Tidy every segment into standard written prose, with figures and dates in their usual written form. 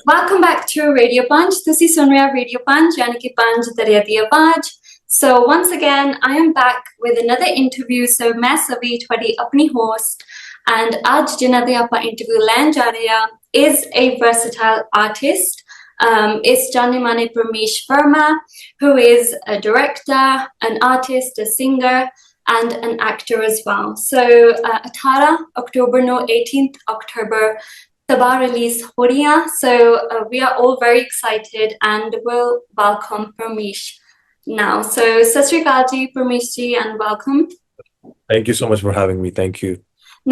Welcome back to Radio Panj. ਤੁਸੀਂ ਸੁਣ ਰਹੇ ਹੋ Radio Panj ਯਾਨੀ ਕਿ ਪੰਜ ਦਰਿਆ ਦੀ ਆਵਾਜ਼. So once again, I am back with another interview. So ਮੈਂ ਸਵੀ ਤੁਹਾਡੀ ਆਪਣੀ host and ਅੱਜ ਜਿਨ੍ਹਾਂ ਦੇ ਆਪਾਂ interview ਲੈਣ ਜਾ ਰਹੇ ਹਾਂ is a versatile artist. It's ਜਾਣੇ ਮਾਨੇ Parmish Verma, who is a director, an artist, a singer, and an actor as well. So 18 October, no 18th October, Tabaah release ho rahi hai. So we are all very excited and we'll welcome Parmish now. So Sat Sri Akal ji, Parmish ji, and welcome. Thank you so much for having me. Thank you.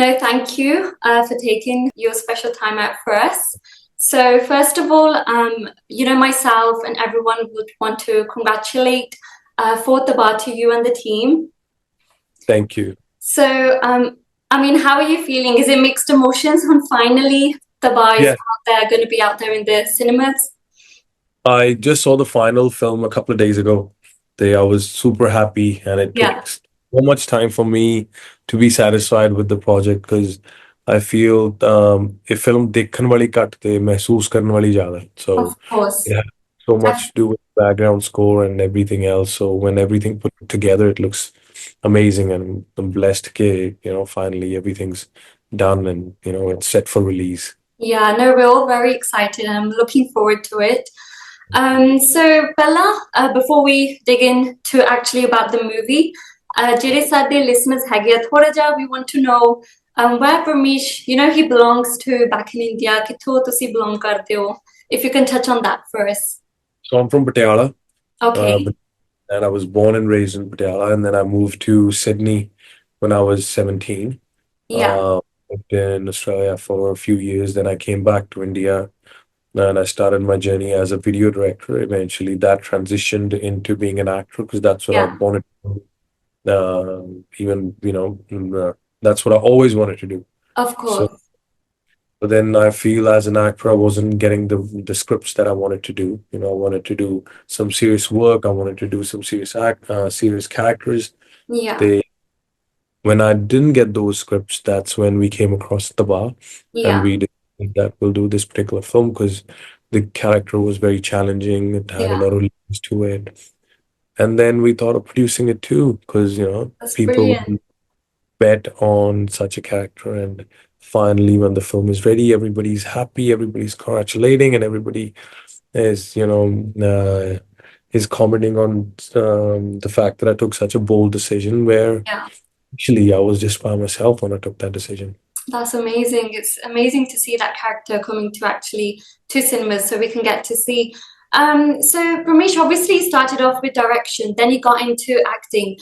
No, thank you for taking your special time out for us. So first of all, myself and everyone would want to congratulate for Tabaah to you and the team. Thank you. So, how are you feeling? Is it mixed emotions on finally Tabaah is out there, going to be out there in the cinemas? I just saw the final film a couple of days ago. I was super happy, and it took so much time for me to be satisfied with the project because I feel a film dekhan wali cut te mehsoos karan wali zyada. So of course, it has so much to do with background score and everything else. So when everything put together, it looks amazing, and I'm blessed that finally everything's done and it's set for release. Yeah, no, we're all very excited and I'm looking forward to it. So Bella, before we dig into actually about the movie, ਜਿਹੜੇ ਸਾਡੇ listeners ਹੈਗੇ ਥੋੜਾ ਜਿਹਾ we want to know where Parmish, he belongs to back in India, ਕਿੱਥੋਂ ਤੁਸੀਂ belong ਕਰਦੇ ਹੋ? If you can touch on that first. So I'm from Patiala. Okay. And I was born and raised in Patiala, and then I moved to Sydney when I was 17. Yeah. Lived in Australia for a few years. Then I came back to India, and I started my journey as a video director. Eventually, that transitioned into being an actor because that's what I wanted to do. That's what I always wanted to do. Of course. But then I feel as an actor, I wasn't getting the scripts that I wanted to do. I wanted to do some serious work. I wanted to do some serious characters. Yeah. When I didn't get those scripts, that's when we came across Tabaah. Yeah. And we decided that we'll do this particular film because the character was very challenging. It had a lot of layers to it. And then we thought of producing it too because, That's people brilliant. bet on such a character. And finally, when the film is ready, everybody's happy, everybody's congratulating, and everybody is, is commenting on the fact that I took such a bold decision where actually I was just by myself when I took that decision. That's amazing. It's amazing to see that character coming to cinemas so we can get to see. So Parmish obviously started off with direction, then he got into acting.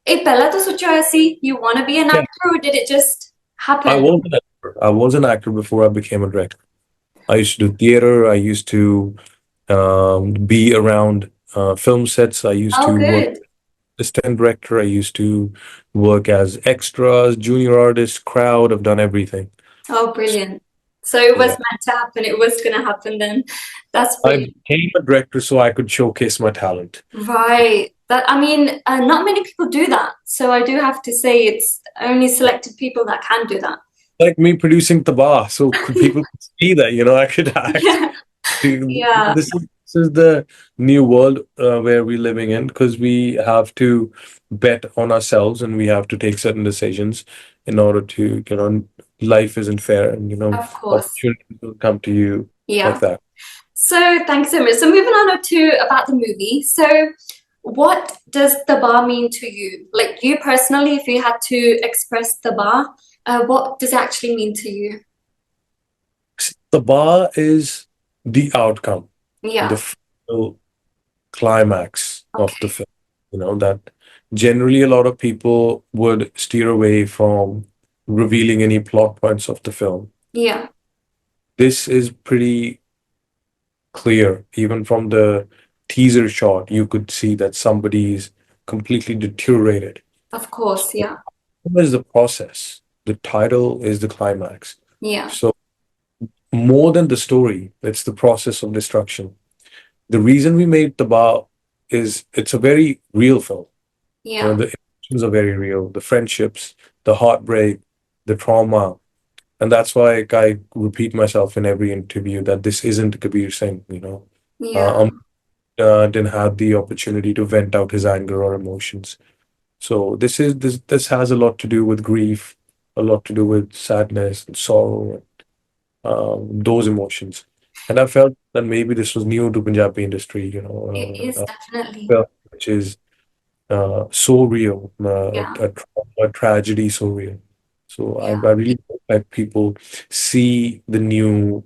Pehla to socha hoya si you want to be an actor, or did it just happen? I was an actor before I became a director. I used to do theater. I used to be around film sets. I used to work assistant director. I used to work as extras, junior artist, crowd. I've done everything. Oh, brilliant. So it was meant to happen. It was going to happen then. That's brilliant. I became a director so I could showcase my talent. Right. Not many people do that. So I do have to say it's only selected people that can do that. Like me producing Tabaah. So could people see that, I could act. Yeah. This is the new world where we're living in because we have to bet on ourselves and we have to take certain decisions in order to, life isn't fair and, of course, opportunities will come to you like that. So thanks so much. So moving on to about the movie. So what does Tabaah mean to you? Like you personally, if you had to express Tabaah, what does it actually mean to you? Tabaah is the outcome. Yeah. The final climax of the film. That generally a lot of people would steer away from revealing any plot points of the film. Yeah. This is pretty clear. Even from the teaser shot, you could see that somebody's completely deteriorated. Of course, yeah. What is the process? The title is the climax. Yeah. So more than the story, it's the process of destruction. The reason we made Tabaah is it's a very real film. Yeah. The emotions are very real. The friendships, the heartbreak, the trauma, and that's why I repeat myself in every interview that this isn't Kabir Singh, you know. Yeah, Didn't have the opportunity to vent out his anger or emotions. So this has a lot to do with grief, a lot to do with sadness and sorrow, those emotions. And I felt that maybe this was new to Punjabi industry, you know, it is definitely. which is so real, Yeah, a tragedy so real. So yeah. I really hope that people see the new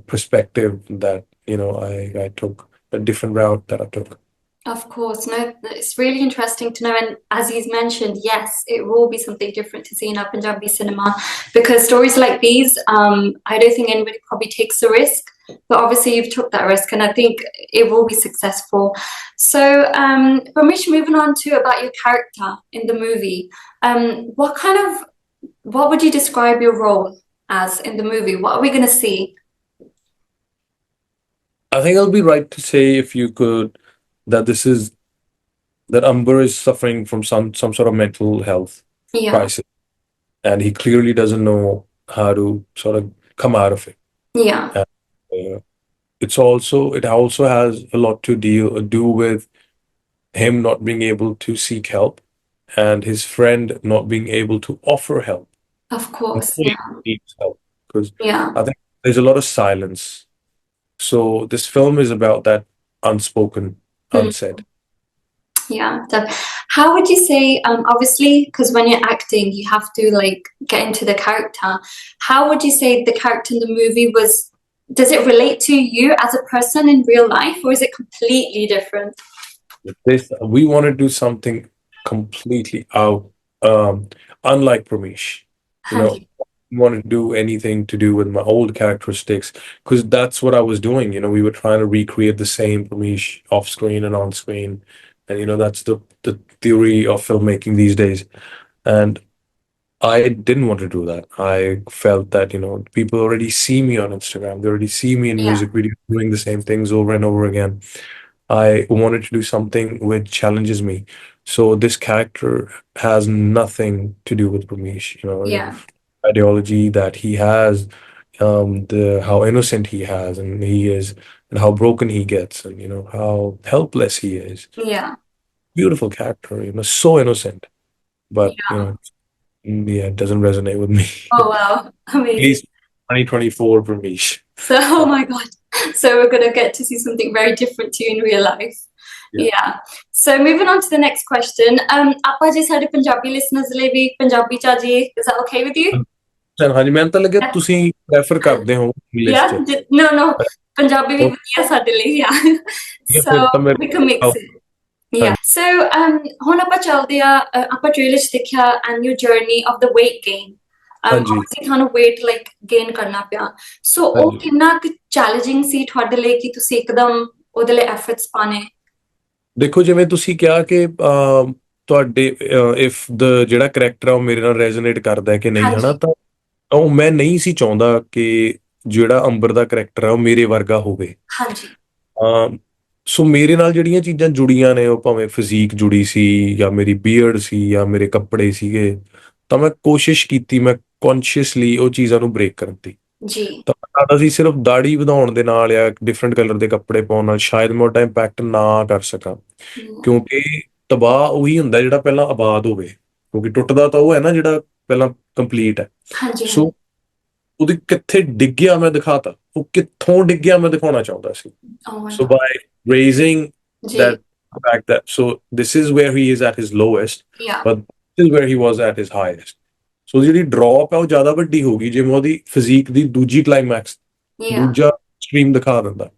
perspective that, you know, I took, a different route that I took. Of course, no, it's really interesting to know. And as he's mentioned, yes, it will be something different to see in our Punjabi cinema because stories like these, I don't think anybody probably takes the risk, but obviously you've took that risk, and I think it will be successful. So, Parmish, moving on to about your character in the movie, what would you describe your role as in the movie? What are we going to see? I think I'll be right to say, if you could, that this is that Amber is suffering from some sort of mental health Yeah, crisis, and he clearly doesn't know how to sort of come out of it. yeah, And, it also has a lot to do with him not being able to seek help, and his friend not being able to offer help. of course. Nobody Yeah, needs help because yeah. I think there's a lot of silence. So this film is about that unspoken, Hmm. unsaid. Yeah. How would you say, obviously, because when you're acting, you have to like get into the character. How would you say the character in the movie was, does it relate to you as a person in real life, or is it completely different? This we want to do something completely out, um, unlike Pramesh. You know, Hanji. we want to do anything to do with my old characteristics because that's what I was doing. You know, we were trying to recreate the same Pramesh off screen and on screen, and you know that's the theory of filmmaking these days. And I didn't want to do that. I felt that, you know, people already see me on Instagram. They already see me in Yeah, music videos doing the same things over and over again. I wanted to do something which challenges me. So this character has nothing to do with Ramesh, you know, the yeah, ideology that he has, the how innocent he has and he is, and how broken he gets, and you know how helpless he is. yeah, Beautiful character, you know, so innocent, but you yeah. know, yeah, it doesn't resonate with me. Oh, wow. At Amazing. least 2024 Ramesh. So, oh my God. So we're gonna get to see something very different to you in real life. Yeah. Yeah. So moving on to the next question. ਆਪਾਂ ਜੇ ਸਾਡੇ Punjabi listeners ਲਈ ਵੀ ਪੰਜਾਬੀ ਚ ਆ ਜਾਈਏ, is that okay with you? ਹਾਂਜੀ ਮੈਨੂੰ ਤਾਂ ਲੱਗਿਆ ਤੁਸੀਂ ਪ੍ਰੈਫਰ ਕਰਦੇ ਹੋ ਇੰਗਲਿਸ਼ Yeah. ਚ No, no. Punjabi ਵੀ ਵਧੀਆ ਸਾਡੇ ਲਈ, yeah. ਜਾਂ So ਫਿਰ ਤਾਂ ਮੇਰੇ we can mix it. Yeah. ਹਾਂਜੀ So ਹੁਣ ਆਪਾਂ ਚੱਲਦੇ ਆ ਆਪਾਂ ਟ੍ਰੇਲਰ ਚ ਦੇਖਿਆ and your journey of the weight gain. ਹਾਂਜੀ Obviously ਤੁਹਾਨੂੰ weight like gain ਕਰਨਾ ਪਿਆ. So ਉਹ ਹਾਂਜੀ ਕਿੰਨਾ ਕੁ challenging ਸੀ ਤੁਹਾਡੇ ਲਈ ਕਿ ਤੁਸੀਂ ਇੱਕਦਮ ਉਹਦੇ ਲਈ efforts ਪਾਣੇ? ਦੇਖੋ ਜਿਵੇਂ ਤੁਸੀਂ ਕਿਹਾ ਕਿ ਤੁਹਾਡੇ ਇਫ ਦ ਜਿਹੜਾ ਕਰੈਕਟਰ ਆ ਉਹ ਮੇਰੇ ਨਾਲ ਰੈਜ਼ੋਨੇਟ ਕਰਦਾ ਹੈ ਕਿ ਨਹੀਂ ਹਨਾ, ਹਾਂਜੀ, ਤਾਂ ਉਹ ਮੈਂ ਨਹੀਂ ਸੀ ਚਾਹੁੰਦਾ ਕਿ ਜਿਹੜਾ ਅੰਬਰ ਦਾ ਕਰੈਕਟਰ ਆ ਉਹ ਮੇਰੇ ਵਰਗਾ ਹੋਵੇ। ਹਾਂਜੀ, ਸੋ ਮੇਰੇ ਨਾਲ ਜਿਹੜੀਆਂ ਚੀਜ਼ਾਂ ਜੁੜੀਆਂ ਨੇ, ਉਹ ਭਾਵੇਂ ਫਿਜ਼ੀਕ ਜੁੜੀ ਸੀ ਜਾਂ ਮੇਰੀ ਬੀਅਰਡ ਸੀ ਜਾਂ ਮੇਰੇ ਕੱਪੜੇ ਸੀਗੇ, ਤਾਂ ਮੈਂ ਕੋਸ਼ਿਸ਼ ਕੀਤੀ, ਮੈਂ ਕੌਨਸ਼ੀਅਸਲੀ ਉਹ ਚੀਜ਼ਾਂ ਨੂੰ ਬ੍ਰੇਕ ਕਰਨ ਦੀ। ਜੀ, ਤਾਂ ਮੈਂ ਲੱਗਦਾ ਸੀ ਸਿਰਫ ਦਾੜੀ ਵਧਾਉਣ ਦੇ ਨਾਲ ਜਾਂ ਡਿਫਰੈਂਟ ਕਲਰ ਦੇ ਕੱਪੜੇ ਪਾਉਣ ਨਾਲ ਸ਼ਾਇਦ ਮੈਂ ਉਹਦਾ ਇੰਪੈਕਟ ਨਾ ਕਰ ਸਕਾਂ, ਹਮ, ਕਿਉਂਕਿ ਤਬਾਹ ਉਹੀ ਹੁੰਦਾ ਜਿਹੜਾ ਪਹਿਲਾਂ ਆਬਾਦ ਹੋਵੇ, ਕਿਉਂਕਿ ਟੁੱਟਦਾ ਤਾਂ ਉਹ ਹੈ ਨਾ ਜਿਹੜਾ ਪਹਿਲਾਂ ਕੰਪਲੀਟ ਹੈ। ਹਾਂਜੀ, ਸੋ ਹਾਂਜੀ, ਉਹਦੀ ਕਿੱਥੇ ਡਿੱਗਿਆ ਮੈਂ ਦਿਖਾਤਾ, ਉਹ ਕਿੱਥੋਂ ਡਿੱਗਿਆ ਮੈਂ ਦਿਖਾਉਣਾ ਚਾਹੁੰਦਾ ਸੀ। oh my So God, by raising ਜੀ, that so this is where he is at his lowest, yeah, but this is where he was at his highest. So ਜਿਹੜੀ ਡ੍ਰੌਪ ਹੈ ਉਹ ਜ਼ਿਆਦਾ ਵੱਡੀ ਹੋ ਗਈ ਜੇ ਮੈਂ ਉਹਦੀ ਫਿਜ਼ੀਕ ਦੀ ਦੂਜੀ ਕਲਾਈਮੈਕਸ, yeah, ਦੂਜਾ ਸਟ੍ਰੀਮ ਦਿਖਾ ਦਿੰਦਾ।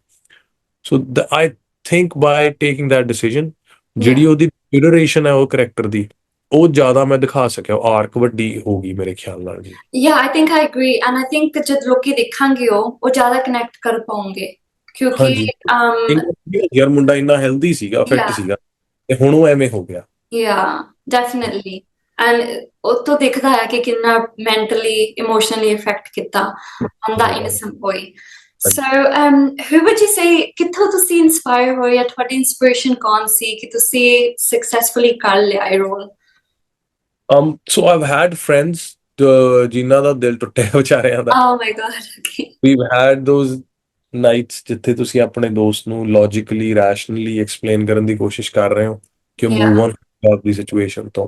So I think by taking that decision, yeah. ਜਿਹੜੀ ਉਹਦੀ ਡਿਊਰੇਸ਼ਨ ਹੈ ਉਹ ਕਰੈਕਟਰ ਦੀ, ਉਹ ਜ਼ਿਆਦਾ ਮੈਂ ਦਿਖਾ ਸਕਿਆ, ਉਹ ਆਰਕ ਵੱਡੀ ਹੋ ਗਈ ਮੇਰੇ ਖਿਆਲ ਨਾਲ ਜੀ। Yeah, I think I agree, and I think ਜਦ ਲੋਕੀ ਦੇਖਾਂਗੇ ਉਹ ਜ਼ਿਆਦਾ ਕਨੈਕਟ ਕਰ ਪਾਉਂਗੇ ਕਿਉਂਕਿ ਹਾਂਜੀ ਯਾਰ ਮੁੰਡਾ ਇੰਨਾ ਹੈਲਦੀ ਸੀਗਾ, ਫਿੱਟ yeah, ਸੀਗਾ, ਤੇ ਹੁਣ ਉਹ ਐਵੇਂ ਹੋ ਗਿਆ। yeah, definitely, and ਉਹ ਤੋਂ ਦਿਖਦਾ ਹੈ ਕਿ ਕਿੰਨਾ mentally, emotionally affect ਕੀਤਾ on that innocent boy. So, who would you say ਕਿੱਥੋਂ ਤੁਸੀਂ inspire ਹੋਏ ਜਾਂ ਤੁਹਾਡੀ inspiration ਕੌਣ ਸੀ ਕਿ ਤੁਸੀਂ successfully ਕਰ ਲਿਆ ਇਹ role? So I've had friends ਜਿਨ੍ਹਾਂ ਦਾ ਦਿਲ ਟੁੱਟਿਆ ਵਿਚਾਰਿਆਂ ਦਾ। Oh my God. Okay. We've had those nights ਜਿੱਥੇ ਤੁਸੀਂ ਆਪਣੇ ਦੋਸਤ ਨੂੰ logically, rationally explain ਕਰਨ ਦੀ ਕੋਸ਼ਿਸ਼ ਕਰ ਰਹੇ ਹੋ ਕਿ Yeah. move on the situation ਤੋਂ,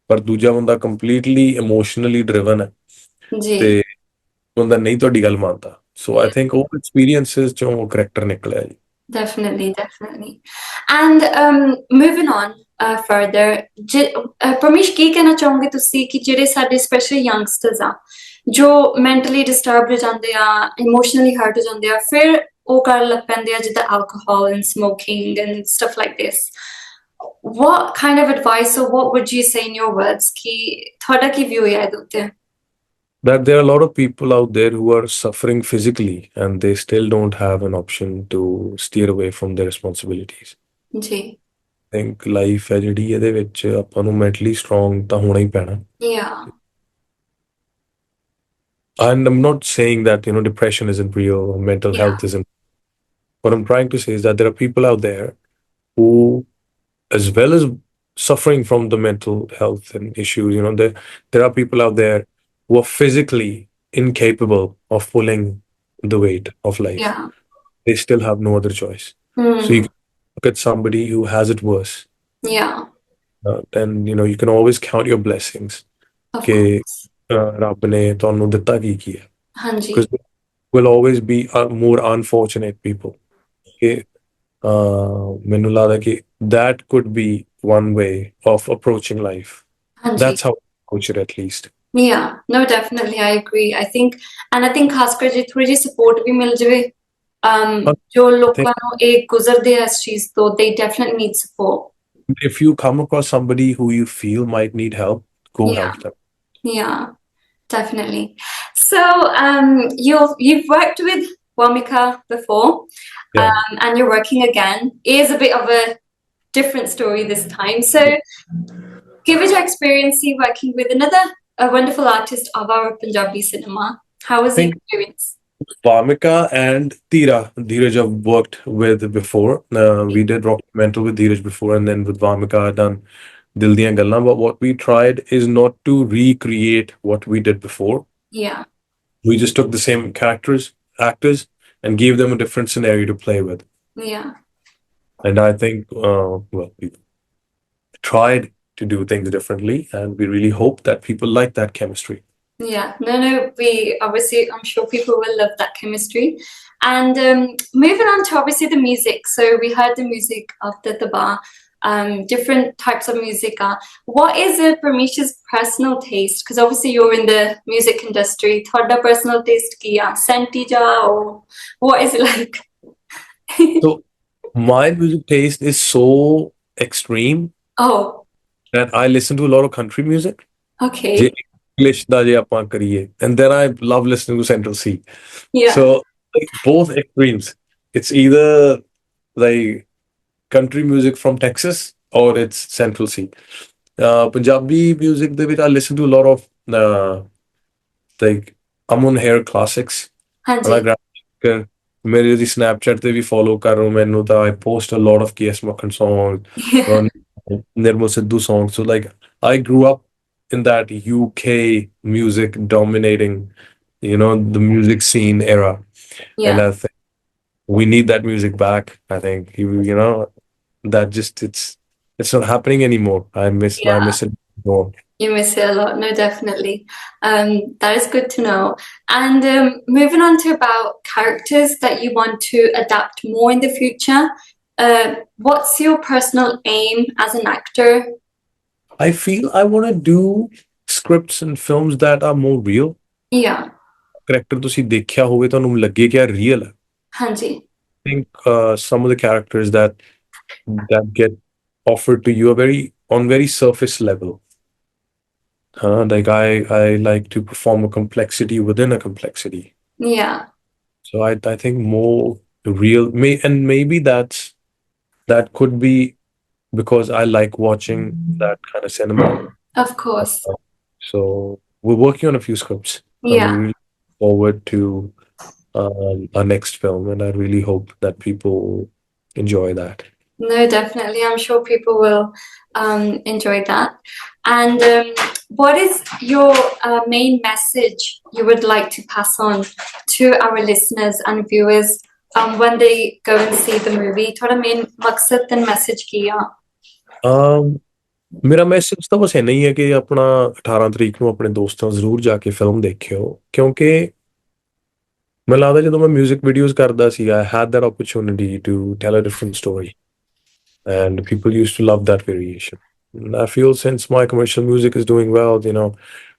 ਪਰ ਦੂਜਾ ਬੰਦਾ completely emotionally driven ਹੈ Ji. ਤੇ ਬੰਦਾ ਨਹੀਂ ਤੁਹਾਡੀ ਗੱਲ ਮੰਨਦਾ। ਸੋ ਆਈ ਥਿੰਕ ਉਹ ਐਕਸਪੀਰੀਅੰਸਿਸ ਚੋਂ ਉਹ ਕਰੈਕਟਰ ਨਿਕਲਿਆ ਜੀ। Definitely, definitely. And moving on further, Parmish, ਕੀ ਕਹਿਣਾ ਚਾਹੋਗੇ ਤੁਸੀਂ ਕਿ ਜਿਹੜੇ ਸਾਡੇ ਸਪੈਸ਼ਲ ਯੰਗਸਟਰਸ ਆ ਜੋ ਮੈਂਟਲੀ ਡਿਸਟਰਬ ਹੋ ਜਾਂਦੇ ਆ, ਇਮੋਸ਼ਨਲੀ ਹਰਟ ਹੋ ਜਾਂਦੇ ਆ, ਫਿਰ ਉਹ ਕਰਨ ਲੱਗ ਪੈਂਦੇ ਆ ਜਿੱਦਾਂ alcohol and smoking and stuff like this. What kind of advice or what would you say in your words ਕਿ ਤੁਹਾਡਾ ਕੀ view ਹੈ ਇਹਦੇ ਉੱਤੇ? That there are a lot of people out there who are suffering physically and they still don't have an option to steer away from their responsibilities. ਜੀ। I think life ਹੈ ਜਿਹੜੀ ਇਹਦੇ ਵਿੱਚ ਆਪਾਂ ਨੂੰ mentally strong ਤਾਂ ਹੋਣਾ ਹੀ ਪੈਣਾ। Yeah. And I'm not saying that, depression isn't real or mental Yeah. health isn't. What I'm trying to say is that there are people out there who, as well as suffering from the mental health and issues, there are people out there who are physically incapable of pulling the weight of life. Yeah. They still have no other choice. So you can look at somebody who has it worse. Yeah. And you can always count your blessings. Of ਕਿ course. ਰੱਬ ਨੇ ਤੁਹਾਨੂੰ ਦਿੱਤਾ ਕੀ ਹੈ। ਹਾਂਜੀ। Because there will always be more unfortunate people. ਕਿ ਮੈਨੂੰ ਲੱਗਦਾ ਕਿ that could be one way of approaching life. ਹਾਂਜੀ। That's how I approach it at least. Yeah, no, definitely, I agree. I think ਖਾਸ ਕਰ ਜੇ ਥੋੜੀ ਜਿਹੀ support ਵੀ ਮਿਲ ਜਾਵੇ ਜੋ ਲੋਕਾਂ ਨੂੰ ਇਹ ਗੁਜ਼ਰਦੇ ਆ ਇਸ ਚੀਜ਼ ਤੋਂ, they definitely need support. If you come across somebody who you feel might need help, go help them. Yeah, definitely. So you've worked with Wamiqa before, and you're working again. It is a bit of a different story this time. So give us your experience working with a wonderful artist of our Punjabi cinema. How was the experience? Wamiqa and Dheeraj I've worked with before. We did Rock Mental with Dheeraj before, and then with Wamiqa I've done Dil Diyan Gallan. But what we tried is not to recreate what we did before. Yeah. We just took the same actors, and gave them a different scenario to play with. Yeah. And I think, we tried to do things differently, and we really hope that people like that chemistry. Yeah, no, we obviously, I'm sure people will love that chemistry. And moving on to obviously the music. So we heard the music of the Tabaah, different types of music. What is Parmish's personal taste? Because obviously you're in the music industry. Thoda personal taste ki senti ja, or what is it like? So my music taste is so extreme. Oh. That I listen to a lot of country music. Okay. English da je ਆਪਾਂ ਕਰੀਏ, and then I love listening to Central C. Yeah. So both extremes. It's either like country music from Texas or it's Central C. Punjabi music ਦੇ ਵਿੱਚ I listen to a lot of like Amun Hair classics. ਹਾਂਜੀ। ਮੇਰੇ ਦੀ Snapchat ਤੇ ਵੀ follow ਕਰ ਰਹੇ ਹੋ ਮੈਨੂੰ ਤਾਂ I post a lot of KS Makhan songs. Nirmal Sidhu songs. So like I grew up in that UK music dominating, the music scene era. Yeah. And I think we need that music back. I think that just it's not happening anymore. I miss it more. You miss it a lot. No, definitely. That is good to know. And moving on to about characters that you want to adapt more in the future. What's your personal aim as an actor? I feel I want to do scripts and films that are more real. Yeah. Character ਤੁਸੀਂ ਦੇਖਿਆ ਹੋਵੇ ਤੁਹਾਨੂੰ ਲੱਗੇ ਕਿ real ਹੈ. ਹਾਂਜੀ। I think some of the characters that get offered to you are on very surface level. Like I like to perform a complexity within a complexity. Yeah. So I think more real, maybe that could be because I like watching that kind of cinema. Of course. So we're working on a few scripts. Yeah. I'm really looking forward to our next film, and I really hope that people enjoy that. No, definitely. I'm sure people will enjoy that. And what is your main message you would like to pass on to our listeners and viewers when they go and see the movie? ਤੁਹਾਡਾ main ਮਕਸਦ ਤੇ message ਕੀ ਆ? ਮੇਰਾ message ਤਾਂ ਬਸ ਇੰਨਾ ਹੀ ਹੈ ਕਿ ਆਪਣਾ 18 ਤਰੀਕ ਨੂੰ ਆਪਣੇ ਦੋਸਤਾਂ ਜ਼ਰੂਰ ਜਾ ਕੇ ਫਿਲਮ ਦੇਖਿਓ, ਕਿਉਂਕਿ ਮੈਨੂੰ ਲੱਗਦਾ ਜਦੋਂ ਮੈਂ ਮਿਊਜ਼ਿਕ ਵੀਡੀਓਜ਼ ਕਰਦਾ ਸੀ I had that opportunity to tell a different story and people used to love that variation. And I feel since my commercial music is doing well, you know,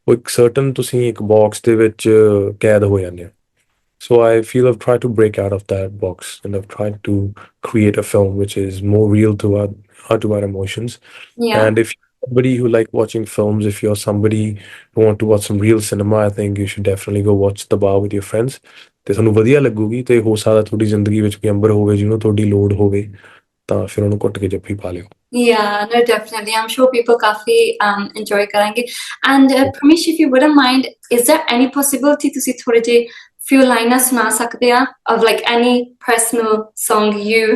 ਉਹ ਇੱਕ certain ਤੁਸੀਂ ਇੱਕ box ਦੇ ਵਿੱਚ ਕੈਦ ਹੋ ਜਾਂਦੇ ਹੋ. So I feel I've tried to break out of that box and I've tried to create a film which is more real to our emotions. Yeah. And if you're somebody who like watching films, if you're somebody who want to watch some real cinema, I think you should definitely go watch Tabaah with your friends. ਤੇ ਤੁਹਾਨੂੰ ਵਧੀਆ ਲੱਗੂਗੀ ਤੇ ਹੋ ਸਕਦਾ ਤੁਹਾਡੀ ਜ਼ਿੰਦਗੀ ਵਿੱਚ ਕੋਈ ਅੰਬਰ ਹੋਵੇ ਜਿਹਨੂੰ ਤੁਹਾਡੀ ਲੋੜ ਹੋਵੇ ਤਾਂ ਫਿਰ ਉਹਨੂੰ ਘੁੱਟ ਕੇ ਜੱਫੀ ਪਾ ਲਿਓ. Yeah, no, definitely. I'm sure people coffee enjoy ਕਰਾਂਗੇ. And Parmish, if you wouldn't mind, is there any possibility ਤੁਸੀਂ ਥੋੜੇ ਜਿਹੇ few lines ਸੁਣਾ ਸਕਦੇ ਆ of like any personal song you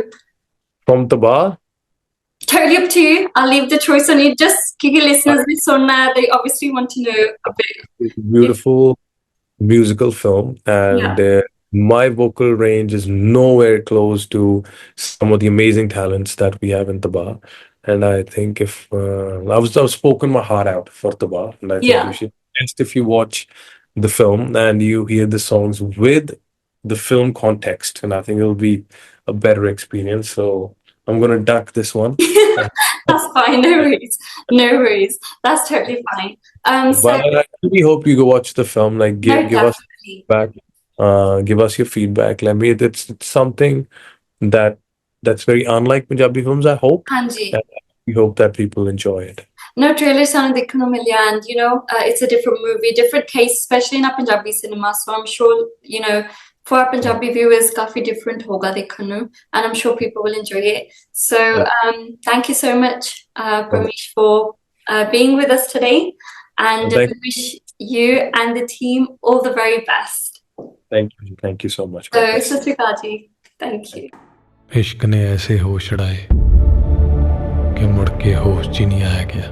From Tabaah? Totally up to you. I'll leave the choice on you. Just ਕਿਉਂਕਿ listeners ਨੇ ਸੁਣਨਾ, they obviously want to know a bit. It's a beautiful musical film and my vocal range is nowhere close to some of the amazing talents that we have in Tabaah. And I think if I've spoken my heart out for Tabaah, and I think you should best if you watch the film and you hear the songs with the film context, and I think it'll be a better experience. So I'm gonna duck this one. That's fine, no worries. No worries. That's totally fine. But I really hope you go watch the film. Like give us feedback. Give us your feedback. Let me. It's something that's very unlike Punjabi films, I hope. Hanji. And we hope that people enjoy it. No, trailer ਸਾਨੂੰ ਦੇਖਣ ਨੂੰ ਮਿਲਿਆ, and you know it's a different movie, different taste, especially in our Punjabi cinema. So I'm sure you know for our Punjabi viewers काफी different होगा देखने ਨੂੰ, and I'm sure people will enjoy it. So thank you so much, Parmish, for being with us today, and I wish you and the team all the very best. Thank you so much. So ਸਤਿ ਸ਼੍ਰੀ ਅਕਾਲ ਜੀ. Thank you. इश्क ने ऐसे होश उड़ाए कि मुड़ के होश च ही नहीं आया गया.